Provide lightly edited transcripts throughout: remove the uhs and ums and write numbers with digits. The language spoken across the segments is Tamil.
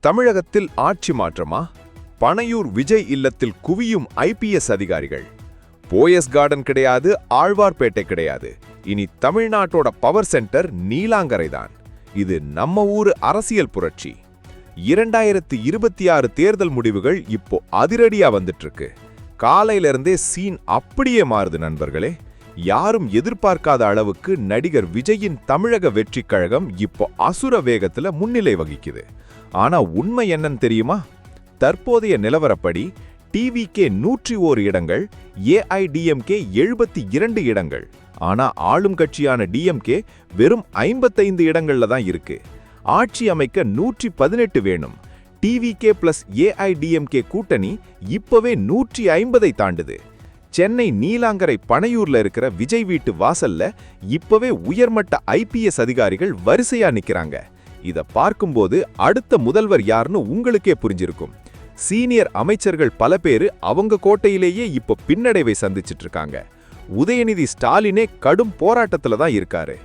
தமிழகத்தில் ஆட்சி மாற்றமா? பனையூர் விஜய் இல்லத்தில் குவியும் ஐபிஎஸ் அதிகாரிகள். போயஸ் கார்டன் கிடையாது, ஆழ்வார்பேட்டை கிடையாது. இனி தமிழ்நாட்டோட பவர் சென்டர் நீலாங்கரைதான். இது நம்ம ஊரு அரசியல் புரட்சி. 2026 தேர்தல் முடிவுகள் இப்போ அதிரடியா வந்துட்டு இருக்கு. காலையிலிருந்தே சீன் அப்படியே மாறுது நண்பர்களே. யாரும் எதிர்பார்க்காத அளவுக்கு நடிகர் விஜயின் தமிழக வெற்றிக் கழகம் இப்போ அசுர வேகத்துல முன்னிலை வகிக்குது. ஆனா உண்மை என்னன்னு தெரியுமா? தற்போதைய நிலவரப்படி டிவிகே 101 இடங்கள், ஏஐடிஎம்கே 72 இடங்கள். ஆனா ஆளும் கட்சியான டிஎம்கே வெறும் 55 இடங்கள்ல தான் இருக்கு. ஆட்சி அமைக்க 118 வேணும். டிவிகே பிளஸ் ஏஐடிஎம்கே கூட்டணி இப்பவே 150ஐ தாண்டுது. சென்னை நீலாங்கரை பனையூர்ல இருக்கிற விஜய் வீட்டு வாசல்ல இப்பவே உயர்மட்ட ஐபிஎஸ் அதிகாரிகள் வரிசையா நிக்கிறாங்க. இத பார்க்கும்போது அடுத்த முதல்வர் யாருன்னு உங்களுக்கே புரிஞ்சிருக்கும். சீனியர் அமைச்சர்கள் பல பேரு அவங்க கோட்டையிலேயே இப்போ பின்னடைவை சந்திச்சிட்டு இருக்காங்க. உதயநிதி ஸ்டாலினே கடும் போராட்டத்துல தான் இருக்காரு.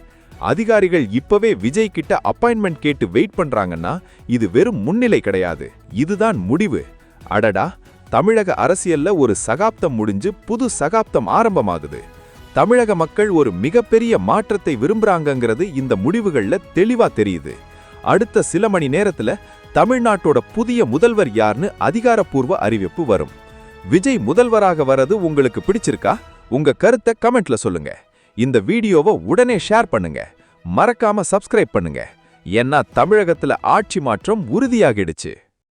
அதிகாரிகள் இப்பவே விஜய் கிட்ட அப்பாயின்மெண்ட் கேட்டு வெயிட் பண்றாங்கன்னா இது வெறும் முன்னிலை கிடையாது, இதுதான் முடிவு. அடடா, தமிழக அரசியல்ல ஒரு சகாப்தம் முடிஞ்சு புது சகாப்தம் ஆரம்பமாகுது. தமிழக மக்கள் ஒரு மிகப்பெரிய மாற்றத்தை விரும்புறாங்கங்கிறது இந்த முடிவுகள்ல தெளிவா தெரியுது. அடுத்த சில மணி நேரத்துல தமிழ்நாட்டோட புதிய முதல்வர் யாருன்னு அதிகாரப்பூர்வ அறிவிப்பு வரும். விஜய் முதல்வராக வரது உங்களுக்கு பிடிச்சிருக்கா? உங்க கருத்தை கமெண்ட்ல சொல்லுங்க. இந்த வீடியோவை உடனே ஷேர் பண்ணுங்க. மறக்காம சப்ஸ்கிரைப் பண்ணுங்க. ஏன்னா தமிழகத்துல ஆட்சி மாற்றம் உறுதியாகிடுச்சு.